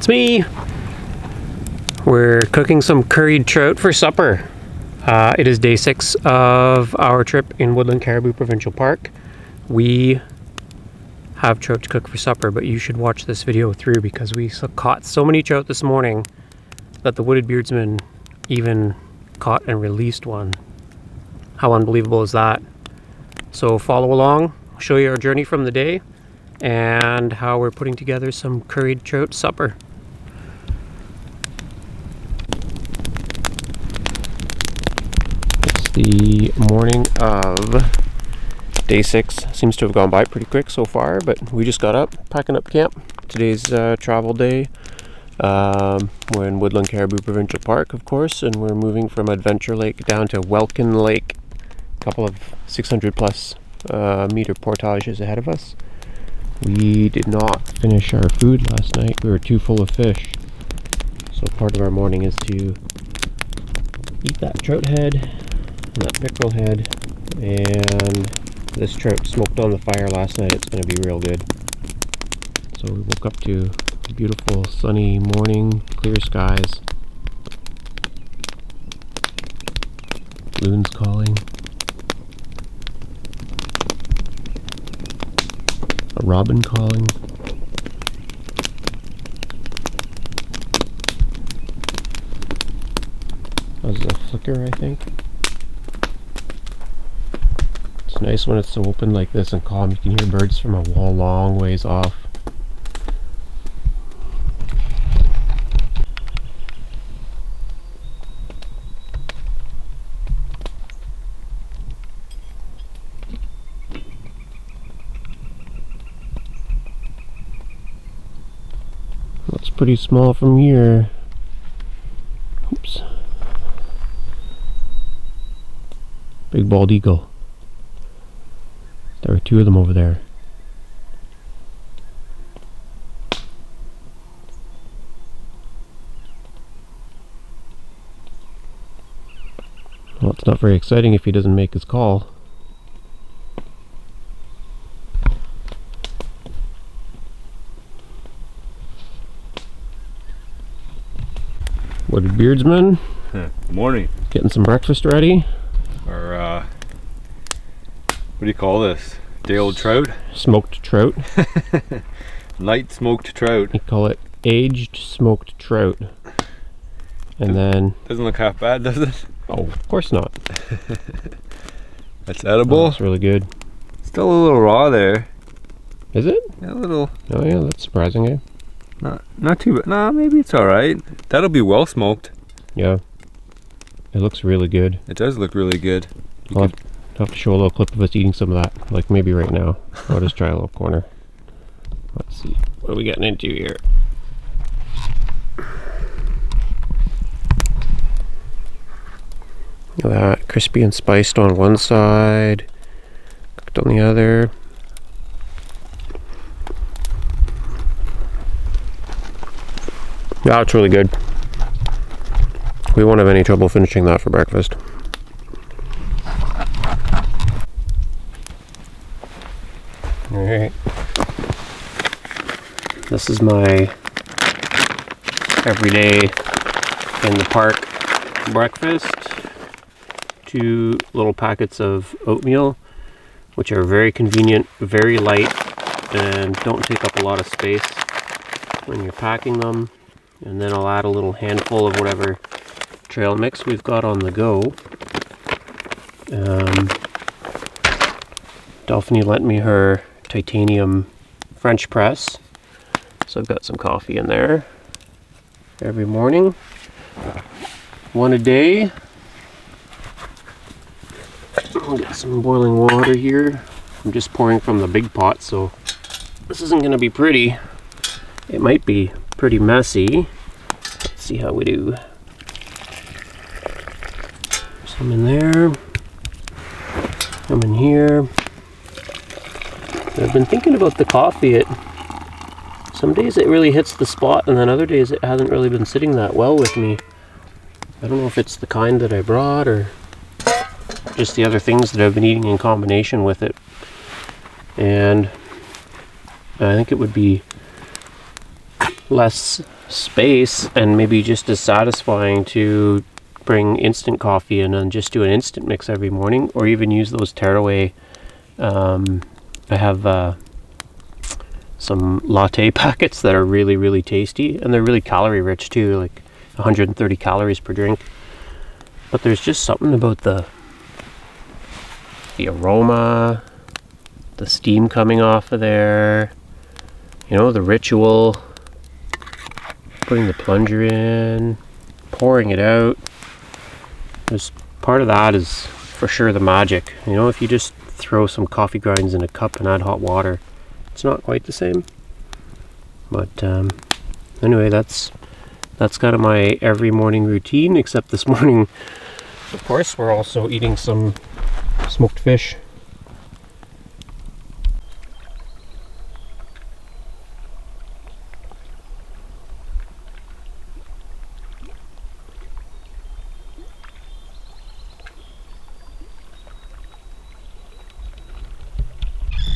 It's me. We're cooking some curried trout for supper. It is day 6 of our trip in Woodland Caribou Provincial Park. We have trout to cook for supper, but you should watch this video through because we caught so many trout this morning that the wooded beardsman even caught and released one. How unbelievable is that? So follow along, I'll show you our journey from the day and how we're putting together some curried trout supper. It's the morning of day 6. Seems to have gone by pretty quick so far, but we just got up, packing up camp. Today's travel day. We're in Woodland Caribou Provincial Park, of course, and we're moving from Adventure Lake down to Welkin Lake. A couple of 600 plus meter portages ahead of us. We did not finish our food last night. We were too full of fish. So part of our morning is to eat that trout head and that pickerel head, and this trout smoked on the fire last night. It's going to be real good. So we woke up to a beautiful sunny morning, clear skies. Loons calling. A robin calling. That was a flicker, I think. It's nice when it's so open like this and calm. You can hear birds from a long ways off. Looks pretty small from here. Oops. Big bald eagle. There are 2 of them over there. Well, it's not very exciting if he doesn't make his call. Wooded beardsman. Morning. Getting some breakfast ready. Or what do you call this? Day old trout? Smoked trout. Light smoked trout. You call it aged smoked trout. And then... Doesn't look half bad, does it? Oh, of course not. That's edible. Oh, it's really good. Still a little raw there. Is it? Yeah, a little. Oh yeah, that's surprising, eh? Not too bad. Nah, maybe it's alright. That'll be well smoked. Yeah. It looks really good. It does look really good. I'll have to show a little clip of us eating some of that, like maybe right now. I'll just try a little corner. Let's see. What are we getting into here? Look at that. Crispy and spiced on one side, cooked on the other. Yeah, it's really good. We won't have any trouble finishing that for breakfast. Alright. This is my everyday in the park breakfast. 2 little packets of oatmeal, which are very convenient, very light, and don't take up a lot of space when you're packing them. And then I'll add a little handful of whatever trail mix we've got on the go. Delphine lent me her titanium French press, so I've got some coffee in there every morning. 1 a day. I'll get some boiling water here. I'm just pouring from the big pot, so this isn't going to be pretty. It might be pretty messy. Let's see how we do. Some in there. Some in here. I've been thinking about the coffee. Some days it really hits the spot, and then other days it hasn't really been sitting that well with me. I don't know if it's the kind that I brought or just the other things that I've been eating in combination with it. And I think it would be less space and maybe just as satisfying to bring instant coffee in and just do an instant mix every morning, or even use those tearaway. I have some latte packets that are really, really tasty, and they're really calorie rich too, like 130 calories per drink. But there's just something about the aroma, the steam coming off of there, you know, the ritual, putting the plunger in, pouring it out. There's part of that is for sure the magic. You know, if you just throw some coffee grinds in a cup and add hot water, it's not quite the same. But anyway, that's kind of my every morning routine, except this morning, of course, we're also eating some smoked fish.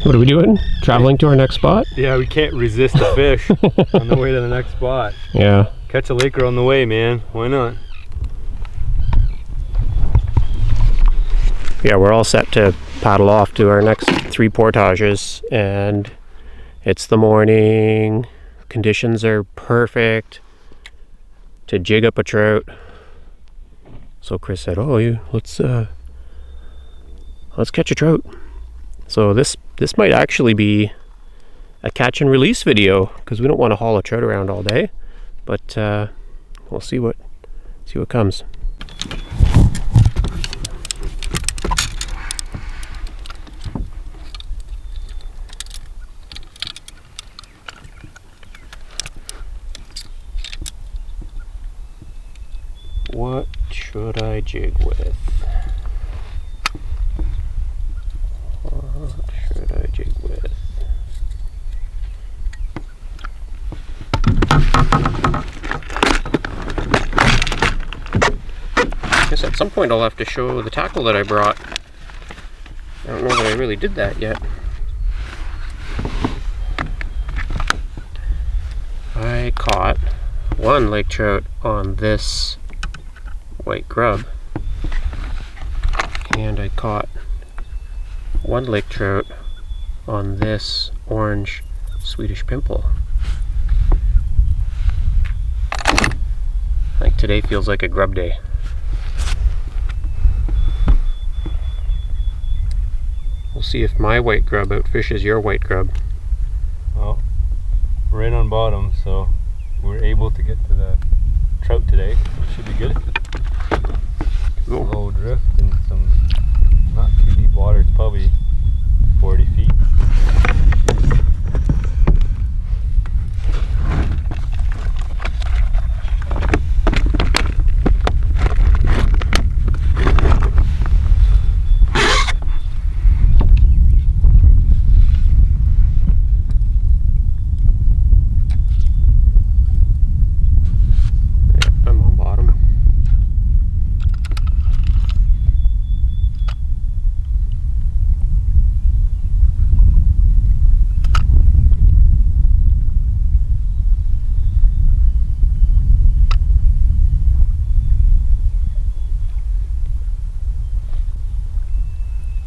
What are we doing? Traveling to our next spot? Yeah, we can't resist the fish on the way to the next spot. Yeah. Catch a laker on the way, man. Why not? Yeah, we're all set to paddle off to our next 3 portages, and it's the morning. Conditions are perfect to jig up a trout. So Chris said, "Oh, let's catch a trout." So this might actually be a catch and release video, because we don't want to haul a trout around all day, but we'll see what comes. What should I jig with? What should I jig with? I guess at some point I'll have to show the tackle that I brought. I don't know that I really did that yet. I caught 1 lake trout on this white grub, and I caught 1 lake trout on this orange Swedish pimple. I think today feels like a grub day. We'll see if my white grub outfishes your white grub. Well, right on bottom, so we're able to get to the trout today. Should be good. Cool. Low drift and some not too deep water. It's probably 40 feet. I'm on bottom.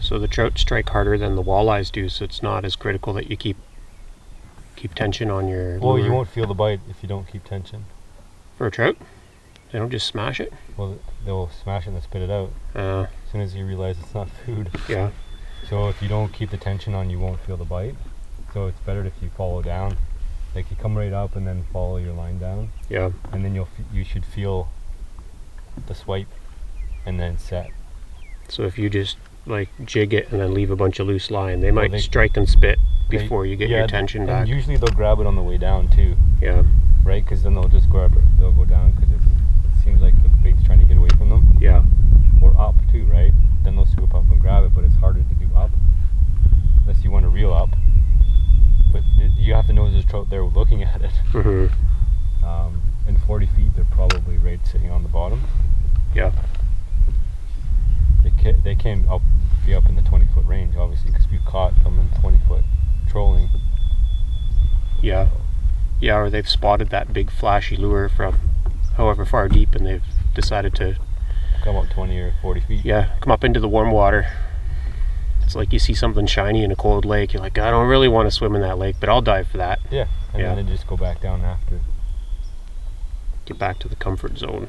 So the trout strike harder than the walleyes do, so it's not as critical that you keep tension on your Well, lure. you won't feel the bite if you don't keep tension. For a trout? They don't just smash it? Well, they'll smash it and spit it out as soon as you realize it's not food. Yeah. So if you don't keep the tension on, you won't feel the bite. So it's better if you follow down. Like you come right up and then follow your line down, Yeah. and then you should feel the swipe and then set. So if you just like jig it and then leave a bunch of loose line, they Well, might they- strike and spit before you get your tension and back. usually they'll grab it on the way down too, Yeah. right? Because then they'll just grab it. They'll go down because it seems like the bait's trying to get away from them. Yeah. Or up too, right? Then they'll swoop up and grab it, but it's harder to do up unless you want to reel up. But you have to know there's a trout there looking at it. Mm-hmm. In 40 feet, they're probably right sitting on the bottom. Yeah. They can be up in the 20-foot range, obviously, because we've caught them in 20-foot trolling. Yeah. Yeah, or they've spotted that big flashy lure from however far deep, and they've decided to come up 20 or 40 feet. Yeah, come up into the warm water. It's like you see something shiny in a cold lake. You're like, I don't really want to swim in that lake, but I'll dive for that. Yeah, and then just go back down after. Get back to the comfort zone.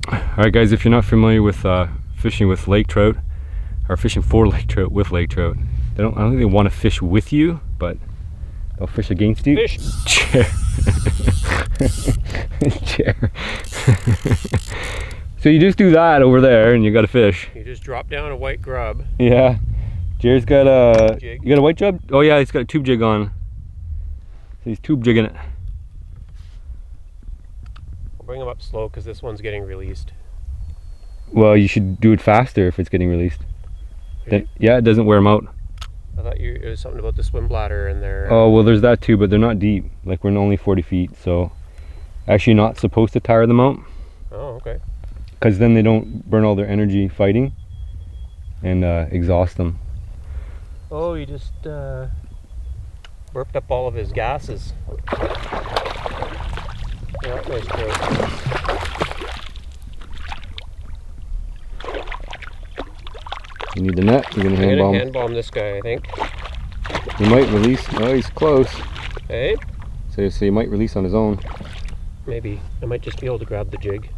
Alright guys, if you're not familiar with fishing with lake trout, or fishing for lake trout with lake trout, I don't think they want to fish with you, but they'll fish against you. Fish! Chair. Chair. So you just do that over there and you got a fish. You just drop down a white grub. Yeah. Jared's got a jig. You got a white jig? Oh yeah, he's got a tube jig on. So he's tube jigging it. I'll bring him up slow because this one's getting released. Well, you should do it faster if it's getting released. Then, yeah, it doesn't wear them out. I thought it was something about the swim bladder and their... Oh, well there's that too, but they're not deep. Like, we're only 40 feet, so actually not supposed to tire them out. Oh, okay. Because then they don't burn all their energy fighting and exhaust them. Oh, he just burped up all of his gases. Yeah, nice trout. You need the net. You're gonna hand bomb. Hand bomb this guy, I think. He might release. Oh, he's close. Hey? So he might release on his own. Maybe. I might just be able to grab the jig.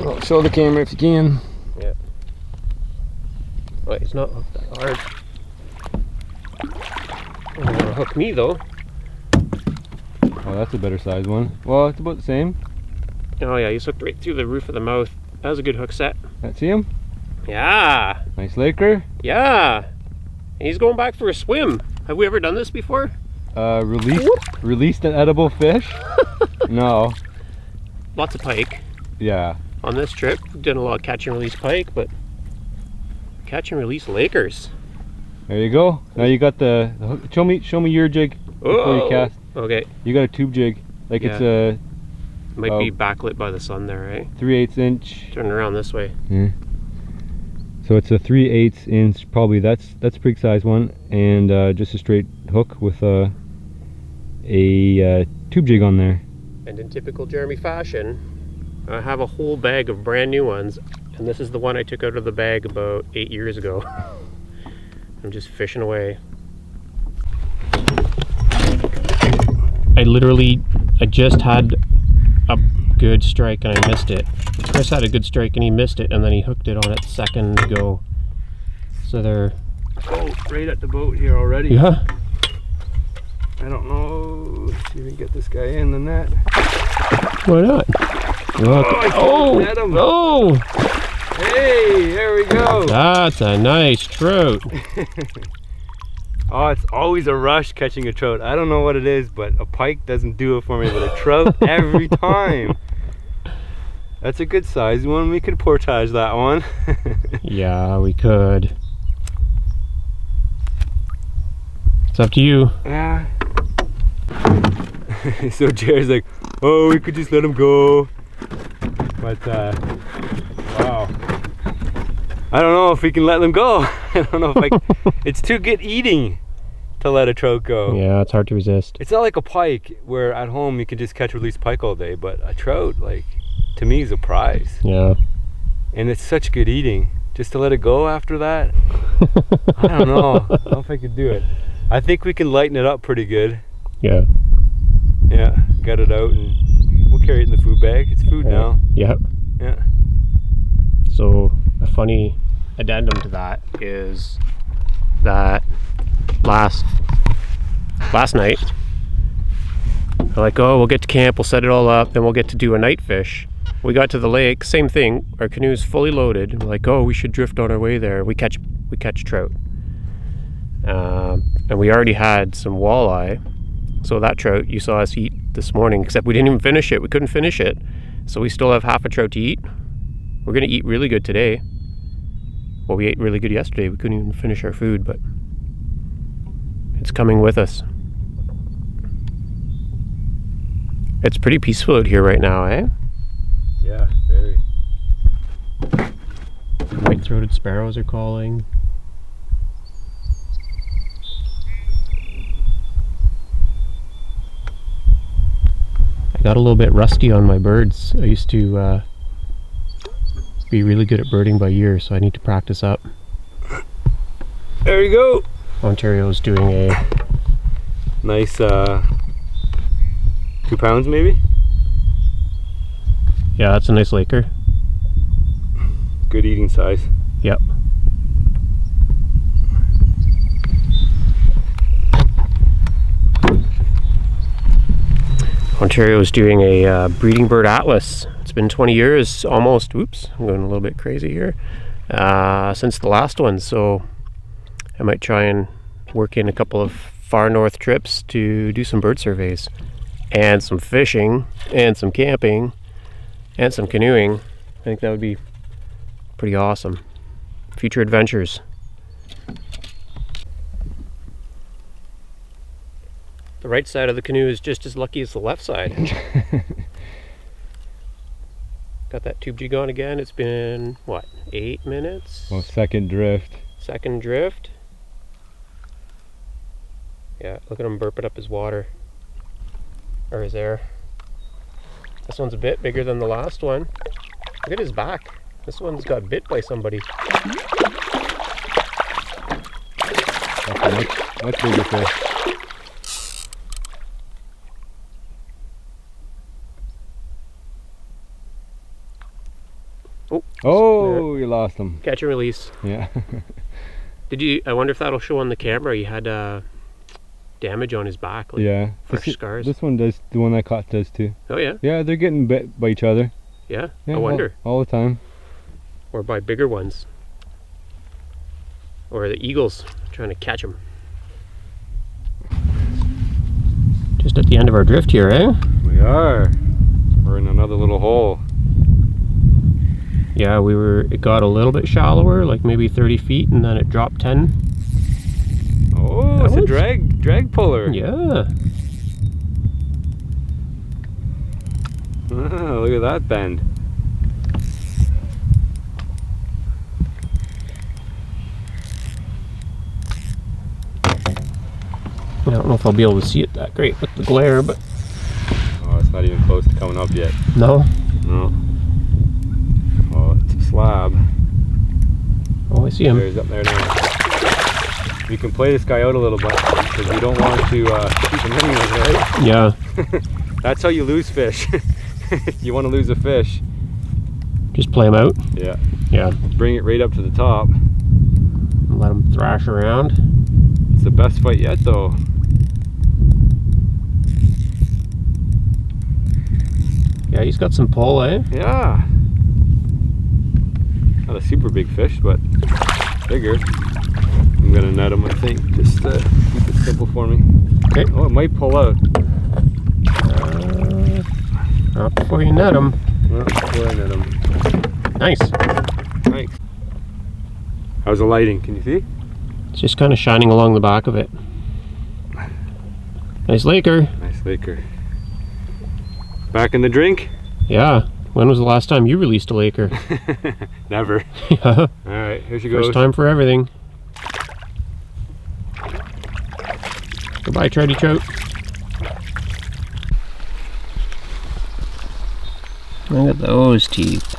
Well, show the camera if you can. Yeah. Well, he's not hooked that hard. Oh, you wanna hook me though? Oh, that's a better size one. Well, it's about the same. Oh yeah, he's hooked right through the roof of the mouth. That was a good hook set. See him? Yeah. Nice laker. Yeah. He's going back for a swim. Have we ever done this before? Released an edible fish? No. Lots of pike. Yeah. On this trip, we've done a lot of catch and release pike, but catch and release lakers. There you go. Now you got the hook. Show me your jig before you cast. Okay. You got a tube jig. Like Yeah. it's a... Might be backlit by the sun there, right? 3/8 inch. Turn around this way. Yeah. So it's a 3/8 inch, probably that's a pretty size one, and just a straight hook with a tube jig on there. And in typical Jeremy fashion, I have a whole bag of brand new ones, and this is the one I took out of the bag about 8 years ago. I'm just fishing away. I just had a good strike and I missed it. Chris had a good strike and he missed it, and then he hooked it on its second go. So they're... Oh, right at the boat here already. Yeah? I don't know. Let's see if we can get this guy in the net. Why not? Net him. Oh! Hey, there we go. That's a nice trout. Oh, it's always a rush catching a trout. I don't know what it is, but a pike doesn't do it for me, but a trout every time. That's a good size one. We could portage that one. Yeah, we could. It's up to you. Yeah. So Jared's like, oh, we could just let him go. But, wow. I don't know if we can let them go. I don't know if it's too good eating to let a trout go. Yeah, it's hard to resist. It's not like a pike where at home you can just catch release pike all day, but a trout, like, to me is a prize. Yeah. And it's such good eating. Just to let it go after that, I don't know. I don't know if I could do it. I think we can lighten it up pretty good. Yeah. Yeah, gut it out and we'll carry it in the food bag. It's food now. Yep. Yeah. So a funny addendum to that is that last night, we're like, oh, we'll get to camp, we'll set it all up, then we'll get to do a night fish. We got to the lake, same thing, our canoe's fully loaded. We're like, oh, we should drift on our way there. We catch trout. And we already had some walleye. So that trout you saw us eat this morning, except we didn't even finish it. We couldn't finish it. So we still have half a trout to eat. We're gonna eat really good today. Well, we ate really good yesterday. We couldn't even finish our food, but it's coming with us. It's pretty peaceful out here right now, eh? Yeah, very. White-throated sparrows are calling. Got a little bit rusty on my birds. I used to be really good at birding by ear, so I need to practice up. There you go. Ontario's doing a nice 2 pounds maybe. Yeah, that's a nice laker. Good eating size. Yep. Ontario is doing a breeding bird atlas. It's been 20 years almost. Oops, I'm going a little bit crazy here. Since the last one, so I might try and work in a couple of far north trips to do some bird surveys and some fishing and some camping and some canoeing. I think that would be pretty awesome. Future adventures. The right side of the canoe is just as lucky as the left side. Got that tube jig on again. It's been, what, 8 minutes? Well, second drift. Second drift. Yeah, look at him burping up his water. Or his air. This one's a bit bigger than the last one. Look at his back. This one's got bit by somebody. That's a much bigger fish. Oh, you lost him. Catch and release. Yeah. I wonder if that'll show on the camera. He had damage on his back. Like Yeah. fresh scars. This one does, the one I caught does too. Oh yeah? Yeah, they're getting bit by each other. Yeah? Yeah, I wonder. All the time. Or by bigger ones. Or the eagles trying to catch them. Just at the end of our drift here, eh? We are. We're in another little hole. Yeah, it got a little bit shallower, like maybe 30 feet, and then it dropped 10. Oh, it's a drag puller. Yeah. Ah, look at that bend. I don't know if I'll be able to see it that great with the glare, but... Oh, it's not even close to coming up yet. No? No. Oh, it's a slab. Oh, I see him. There, he's up there now. We can play this guy out a little bit because we don't want to keep him anyways, right? Yeah. That's how you lose fish. You want to lose a fish. Just play him out? Yeah. Yeah. Bring it right up to the top. And let him thrash around. It's the best fight yet though. Yeah, he's got some pull, eh? Yeah. Not a super big fish, but bigger. I'm gonna net him, I think, just to keep it simple for me. Okay. Oh, it might pull out. Not before you net him. Well, before I net him. Nice. Nice. How's the lighting? Can you see? It's just kind of shining along the back of it. Nice laker. Nice laker. Back in the drink? Yeah. When was the last time you released a laker? Never. Yeah. Alright, here she goes. First time for everything. Goodbye, Trouty Trout. Look at those teeth.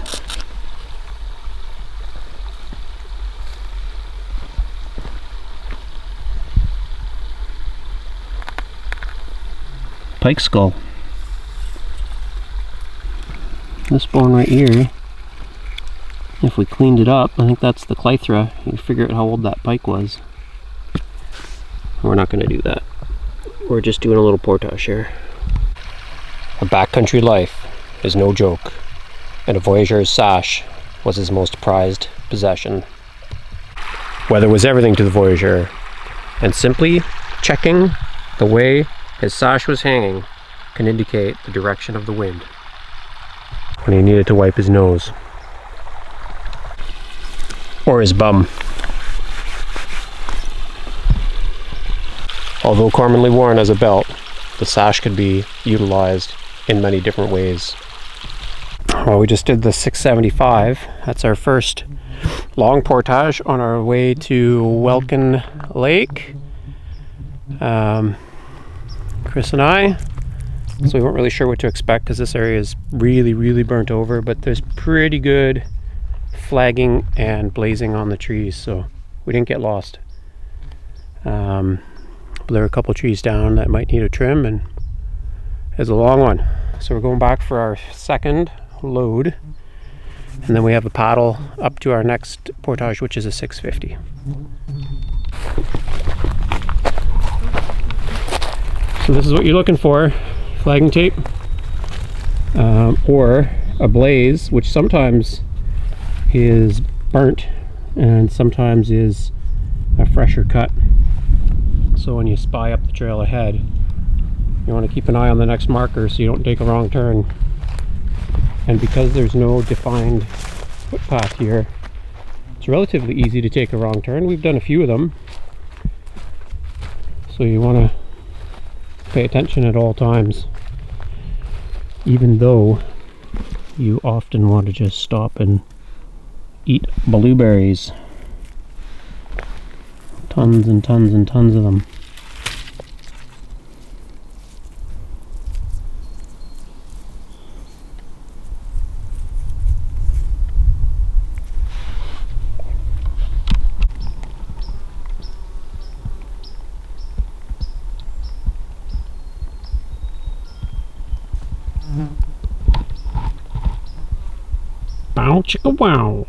Pike skull. This bone right here, if we cleaned it up, I think that's the clythra. You figure out how old that pike was. We're not going to do that. We're just doing a little portage here. A backcountry life is no joke, and a voyageur's sash was his most prized possession. Weather was everything to the voyageur, and simply checking the way his sash was hanging can indicate the direction of the wind when he needed to wipe his nose or his bum. Although commonly worn as a belt, the sash could be utilized in many different ways. Well, we just did the 675. That's our first long portage on our way to Welkin Lake. Chris and I So we weren't really sure what to expect because this area is really burnt over, but there's pretty good flagging and blazing on the trees, so we didn't get lost. But there are a couple trees down that might need a trim, and it's a long one. So we're going back for our second load, and then we have a paddle up to our next portage, which is a 650. So this is what you're looking for: flagging tape, or a blaze, which sometimes is burnt and sometimes is a fresher cut. So when you spy up the trail ahead, you want to keep an eye on the next marker so you don't take a wrong turn. And because there's no defined footpath here, it's relatively easy to take a wrong turn. We've done a few of them, so you want to pay attention at all times, even though you often want to just stop and eat blueberries. Tons and tons and tons of them. Bow chicka wow.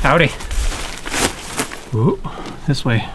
Howdy. Ooh, this way.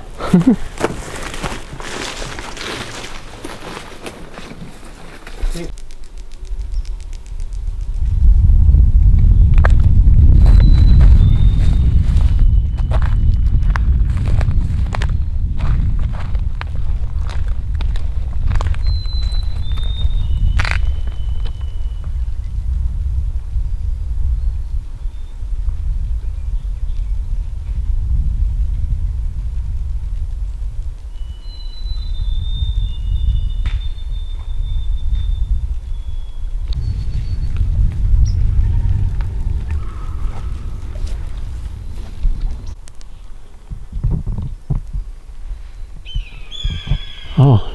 Oh,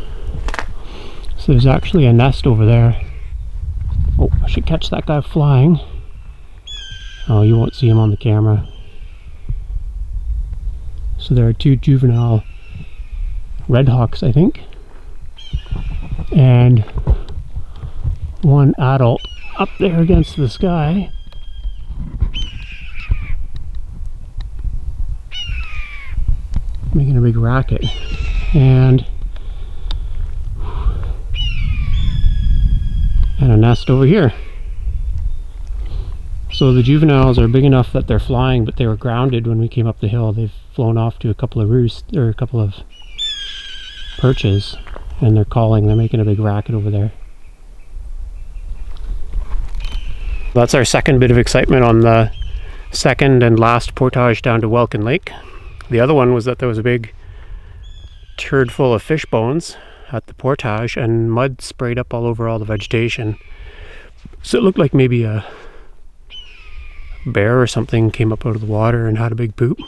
so there's actually a nest over there. Oh, I should catch that guy flying. Oh, you won't see him on the camera. So there are two juvenile redhawks, I think, and one adult up there against the sky. Making a big racket. And a nest over here. So the juveniles are big enough that they're flying, but they were grounded when we came up the hill. They've flown off to a couple of roosts, or a couple of perches, and they're calling. They're making a big racket over there. That's our second bit of excitement on the second and last portage down to Welkin Lake. The other one was that there was a big turd full of fish bones at the portage, and mud sprayed up all over all the vegetation. So it looked like maybe a bear or something came up out of the water and had a big poop.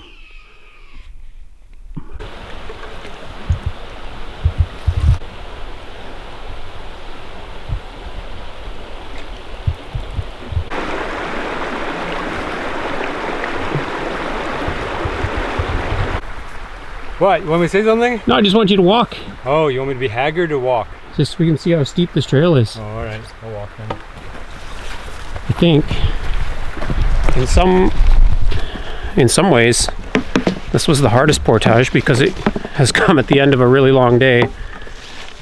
What? You want me to say something? No, I just want you to walk. Oh, you want me to be haggard or walk? Just so we can see how steep this trail is. Oh, alright. I'll walk then. I think in some ways this was the hardest portage because it has come at the end of a really long day,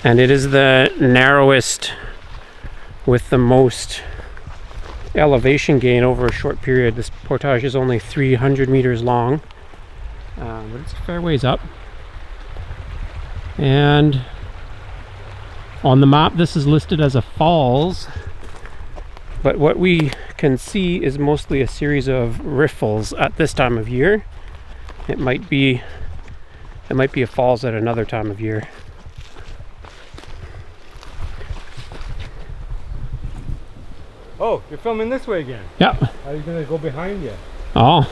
and it is the narrowest with the most elevation gain over a short period. This portage is only 300 meters long, but it's a fair ways up. And on the map this is listed as a falls, but what we can see is mostly a series of riffles at this time of year. It might be It might be a falls at another time of year. Oh, you're filming this way again? Yeah. How are you gonna go behind you? Oh.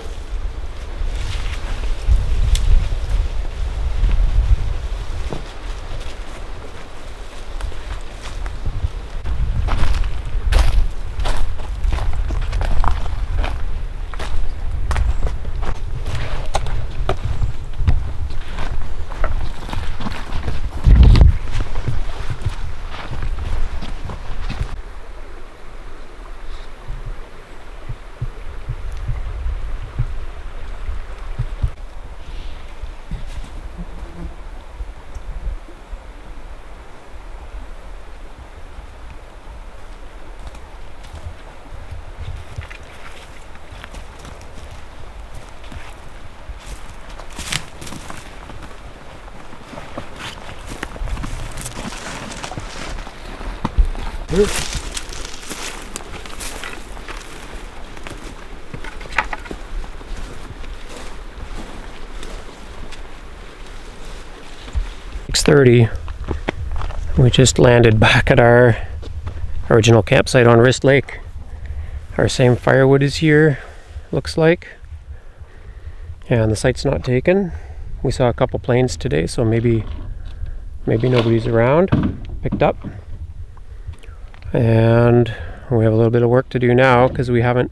Here. .30. We just landed back at our original campsite on Wrist Lake. Our same firewood is here, looks like. And the site's not taken. We saw a couple planes today, so maybe nobody's around. Picked up. And we have a little bit of work to do now because we haven't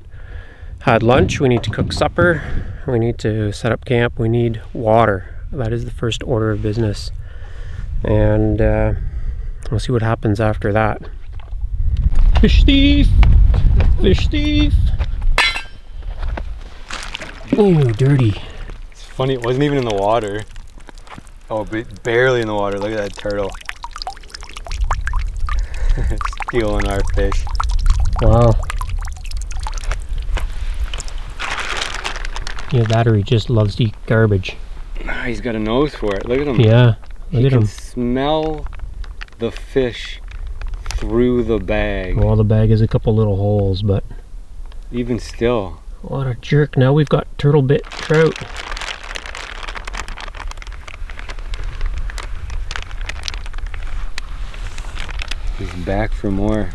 had lunch. We need to cook supper. We need to set up camp. We need water. That is the first order of business. And we'll see what happens after that. Fish thief! Fish thief! Ooh, dirty. It's funny, it wasn't even in the water. Oh, barely in the water. Look at that turtle. Stealing our fish. Wow. Yeah, that or he just loves to eat garbage. He's got a nose for it. Look at him. Yeah, look He at can him. smell the fish through the bag. Well, the bag has a couple little holes, but Even still. what a jerk. Now we've got turtle bit trout. He's back for more.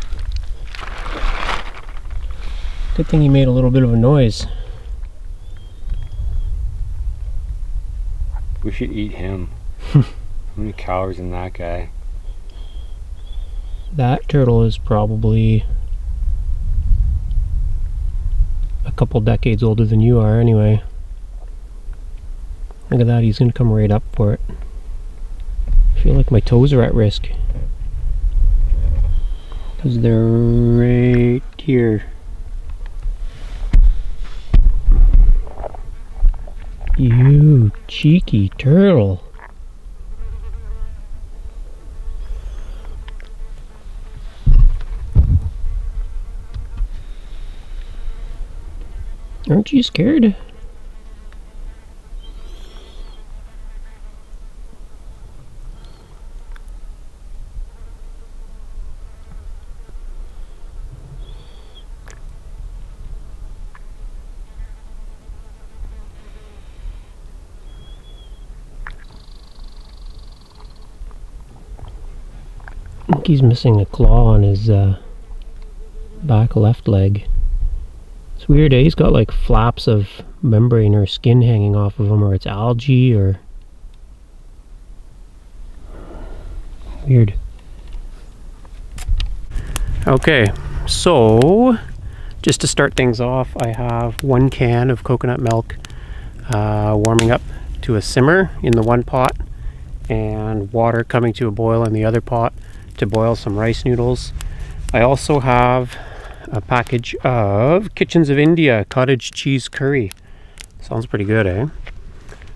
Good thing he made a little bit of a noise. We should eat him. How many calories in that guy? That turtle is probably a couple decades older than you are anyway. Look at that, he's gonna come right up for it. I feel like my toes are at risk. Because they're right here. You cheeky turtle. Aren't you scared? I think he's missing a claw on his back left leg. It's weird, eh? He's got like flaps of membrane or skin hanging off of him, or it's algae, or... weird. Okay, so just to start things off, I have 1 can of coconut milk warming up to a simmer in the one pot, and water coming to a boil in the other pot to boil some rice noodles. I also have a package of Kitchens of India cottage cheese curry. Sounds pretty good, eh?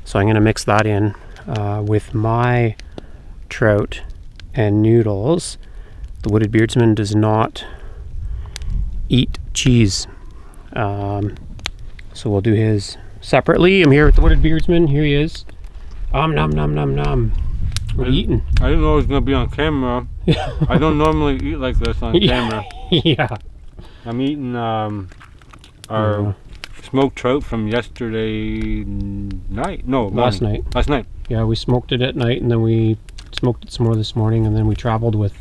So I'm going to mix that in with my trout and noodles. The Wooded Beardsman does not eat cheese, so we'll do his separately. I'm here with the Wooded Beardsman. Here he is. Nom nom nom nom. What are you eating? I didn't know it was going to be on camera. I don't normally eat like this on camera. Yeah. I'm eating our smoked trout from yesterday night. No, Last morning. night. Last night. Yeah, we smoked it at night, and then we smoked it some more this morning, and then we traveled with.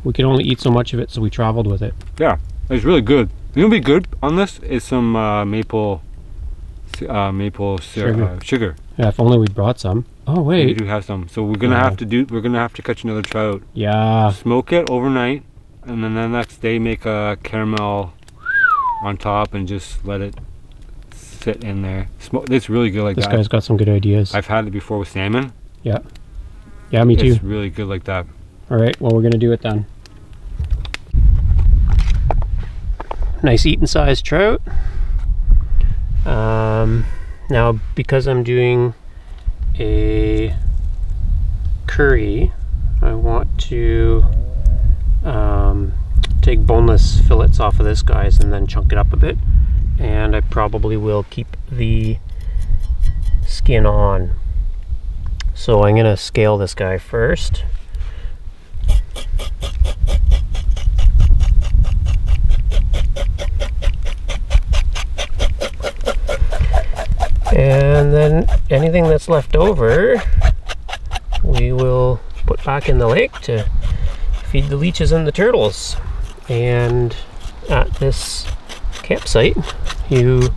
We could only eat so much of it, so we traveled with it. Yeah, it's really good. You know, be good on this is some maple sugar. Yeah, if only we'd brought some. Oh We wait. do have some, so we're gonna have to catch another trout. Yeah. Smoke it overnight, and then the next day make a caramel on top and just let it sit in there. Smoke. It's really good like This that. guy's got some good ideas. I've had it before with salmon. Yeah. Yeah, me too. It's really good like that. All right, well, we're gonna do it then. Nice eating sized trout. Now, because I'm doing a curry, I want to take boneless fillets off of this, guys, and then chunk it up a bit. And I probably will keep the skin on. So I'm gonna scale this guy first. And then anything that's left over, we will put back in the lake to feed the leeches and the turtles. And at this campsite, you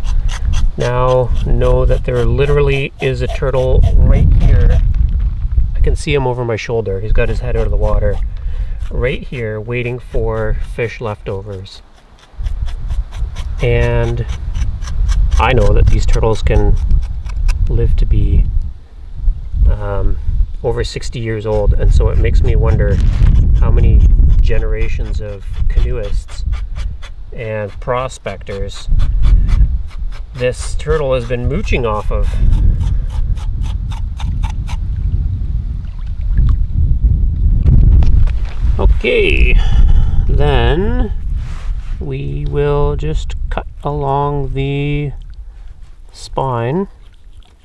now know that there literally is a turtle right here. I can see him over my shoulder. He's got his head out of the water. Right here, waiting for fish leftovers. And I know that these turtles can live to be over 60 years old, and so it makes me wonder how many generations of canoeists and prospectors this turtle has been mooching off of. Okay, then we will just cut along the spine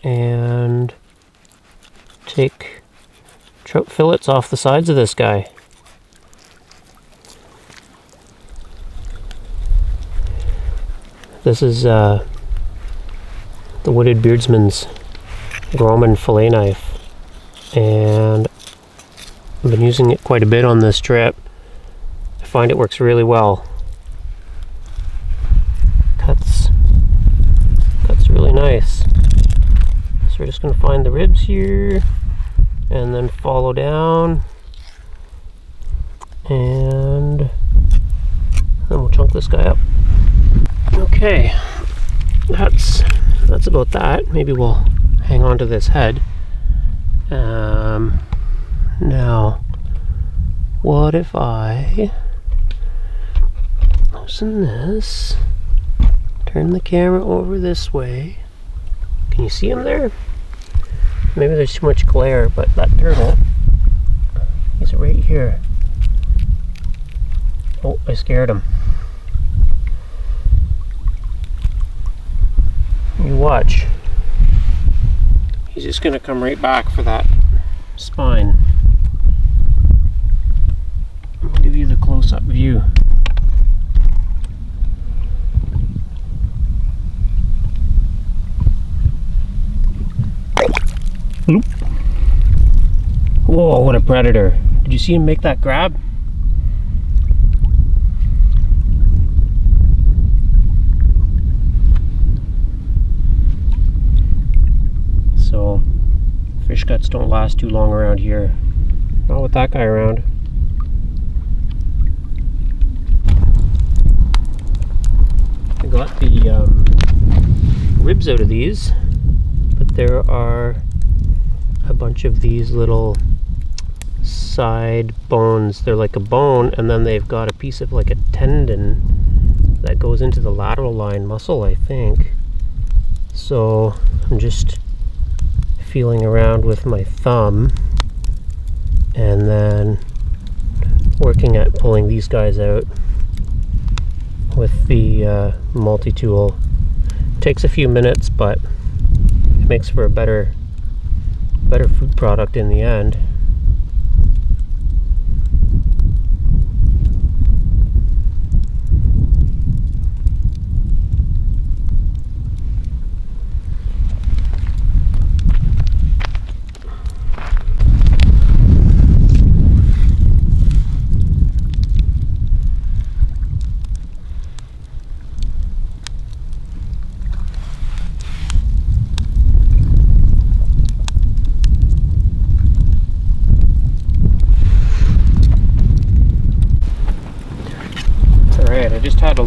and take trout fillets off the sides of this guy. This is the Wooded Beardsman's Grommen fillet knife, and I've been using it quite a bit on this trip. I find it works really well. Cuts really nice. So we're just going to find the ribs here and then follow down, and then we'll chunk this guy up. Okay, that's about that. Maybe we'll hang on to this head. Now, what if I loosen this, turn the camera over this way? Can you see him there? Maybe there's too much glare, but that turtle, he's right here. Oh, I scared him. You watch. He's just gonna come right back for that spine. I'll give you the close-up view. Oop. Whoa, what a predator. Did you see him make that grab? So, fish guts don't last too long around here. Not with that guy around. I got the ribs out of these, but there are a bunch of these little side bones. They're like a bone, and then they've got a piece of like a tendon that goes into the lateral line muscle, I think. So I'm just feeling around with my thumb and then working at pulling these guys out with the multi-tool. Takes a few minutes, but it makes for a better food product in the end.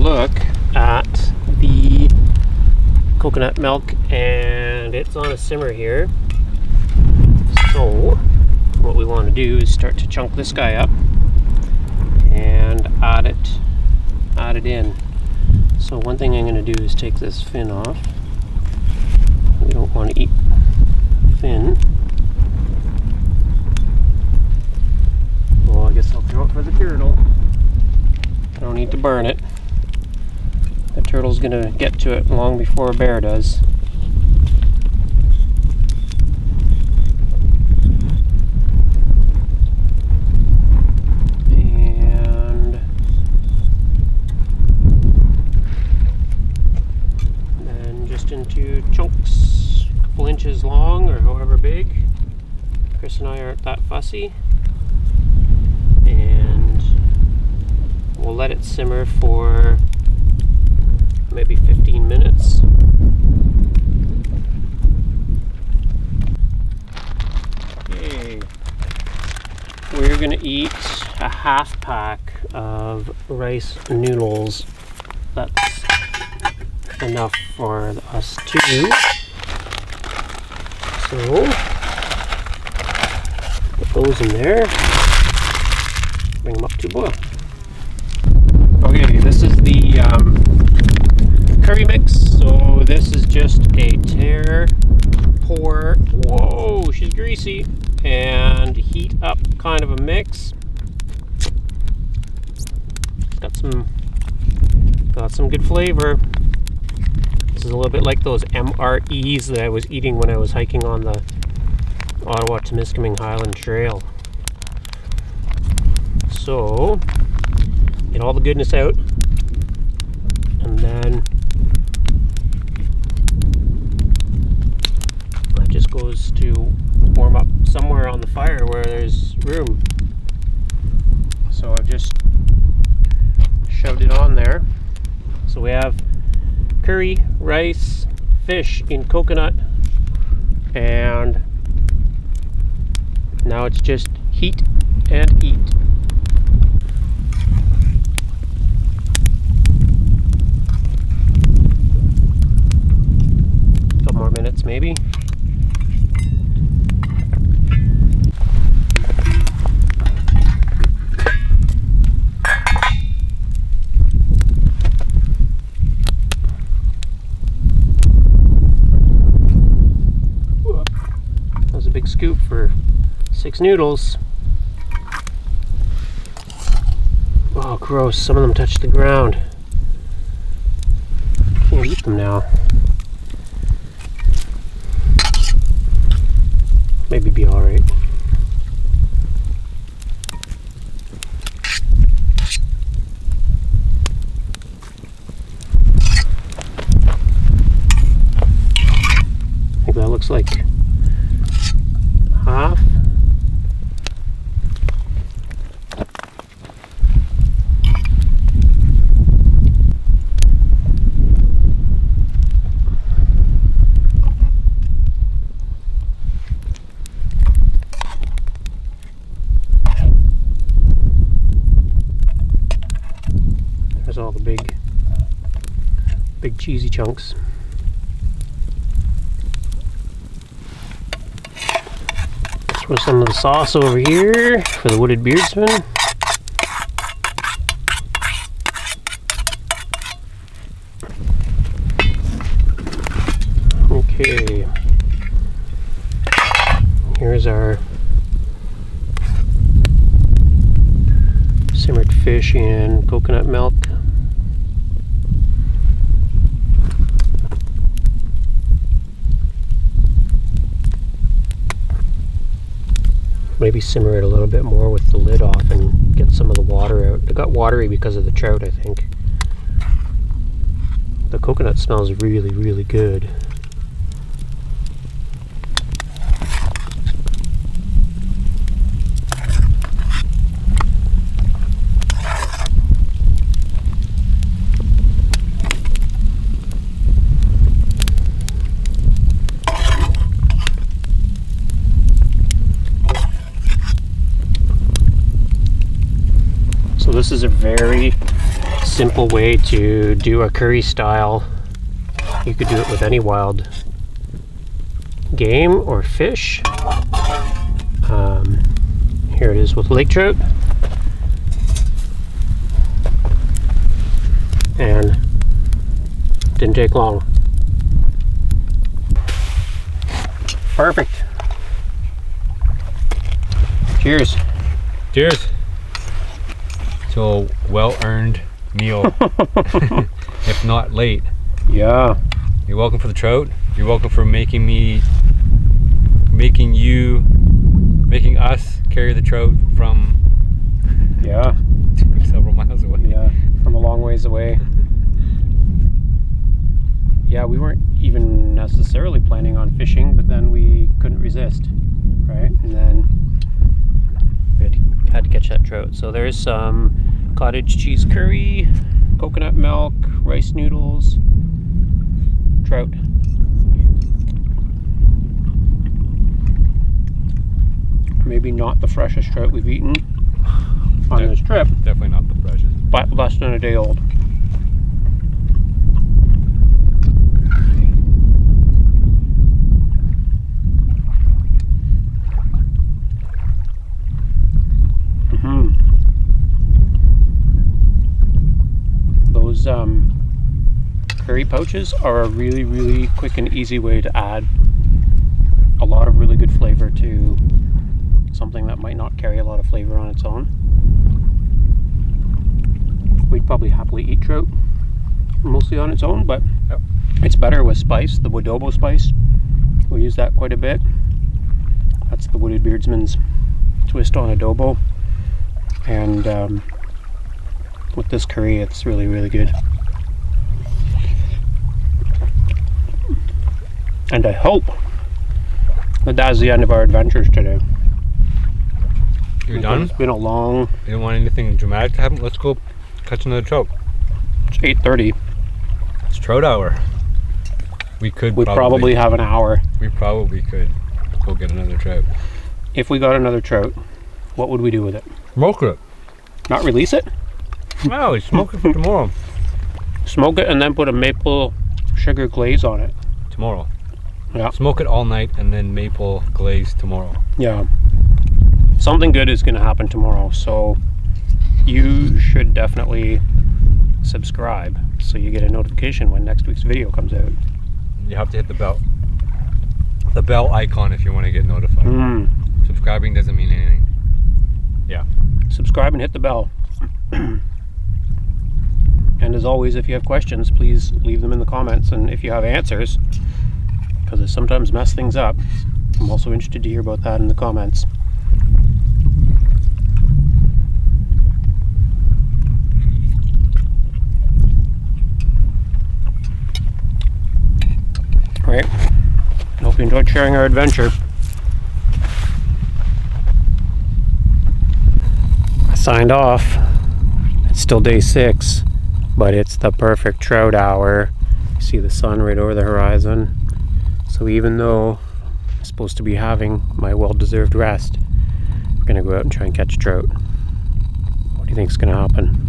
look at the coconut milk, and it's on a simmer here. So what we want to do is start to chunk this guy up and add it in. So one thing I'm going to do is take this fin off. We don't want to eat fin. Well, I guess I'll throw it for the turtle. I don't need to burn it. The turtle's going to get to it long before a bear does. Into chunks, a couple inches long or however big. Chris and I aren't that fussy, and we'll let it simmer for maybe 15 minutes. Okay, we're gonna eat a half pack of rice noodles. That's enough for us two. So put those in there, bring them up to boil. Okay, this is the curry mix. So this is just a tear, pour, whoa, she's greasy, and heat up kind of a mix. Got some good flavor. This is a little bit like those MREs that I was eating when I was hiking on the Ottawa-Temiskaming Highland Trail. So, get all the goodness out, and then that just goes to warm up somewhere on the fire where there's room. So I've just shoved it on there. So we have curry, rice, fish in coconut, and now it's just heat and eat. Couple more minutes maybe. Scoop for 6 noodles. Oh, gross. Some of them touched the ground. Can't eat them now. Maybe be alright. I think that looks like half. There's all the big cheesy chunks. Throw some of the sauce over here for the wooded beardsman. Okay, here's our simmered fish in coconut milk. Maybe simmer it a little bit more with the lid off and get some of the water out. It got watery because of the trout, I think. The coconut smells really, really good. So this is a very simple way to do a curry style. You could do it with any wild game or fish. Here it is with lake trout. And didn't take long. Perfect. Cheers. Cheers to a well-earned meal, if not late. Yeah. You're welcome for the trout. You're welcome for making us carry the trout from several miles away. Yeah, from a long ways away. Yeah, we weren't even necessarily planning on fishing, but then we couldn't resist, right? And then we had to catch that trout. So there's some cottage cheese curry, coconut milk, rice noodles, trout. Maybe not the freshest trout we've eaten on this trip. Definitely not the freshest. But less than a day old. Those curry pouches are a really, really quick and easy way to add a lot of really good flavor to something that might not carry a lot of flavor on its own. We'd probably happily eat trout mostly on its own, but it's better with spice, the Wodobo spice. We use that quite a bit. That's the Wooded Beardsman's twist on adobo. And with this curry, it's really, really good. And I hope that that's the end of our adventures today. You're done? It's been a long... You don't want anything dramatic to happen? Let's go catch another trout. It's 8:30. It's trout hour. We probably have an hour. We probably could go get another trout. If we got another trout, what would we do with it? Smoke it. Not release it? No, we smoke it for tomorrow. Smoke it and then put a maple sugar glaze on it. Tomorrow. Yeah. Smoke it all night and then maple glaze tomorrow. Yeah. Something good is going to happen tomorrow, so you should definitely subscribe so you get a notification when next week's video comes out. You have to hit the bell icon if you want to get notified. Subscribing doesn't mean anything. Yeah. Subscribe And hit the bell. And as always, if you have questions, please leave them in the comments, and if you have answers, because it sometimes mess things up, I'm also interested to hear about that in the comments. All right, hope you enjoyed sharing our adventure. I signed off. It's still day 6, but it's the perfect trout hour. You see the sun right over the horizon. So even though I'm supposed to be having my well-deserved rest, I'm gonna go out and try and catch trout. What do you think is gonna happen?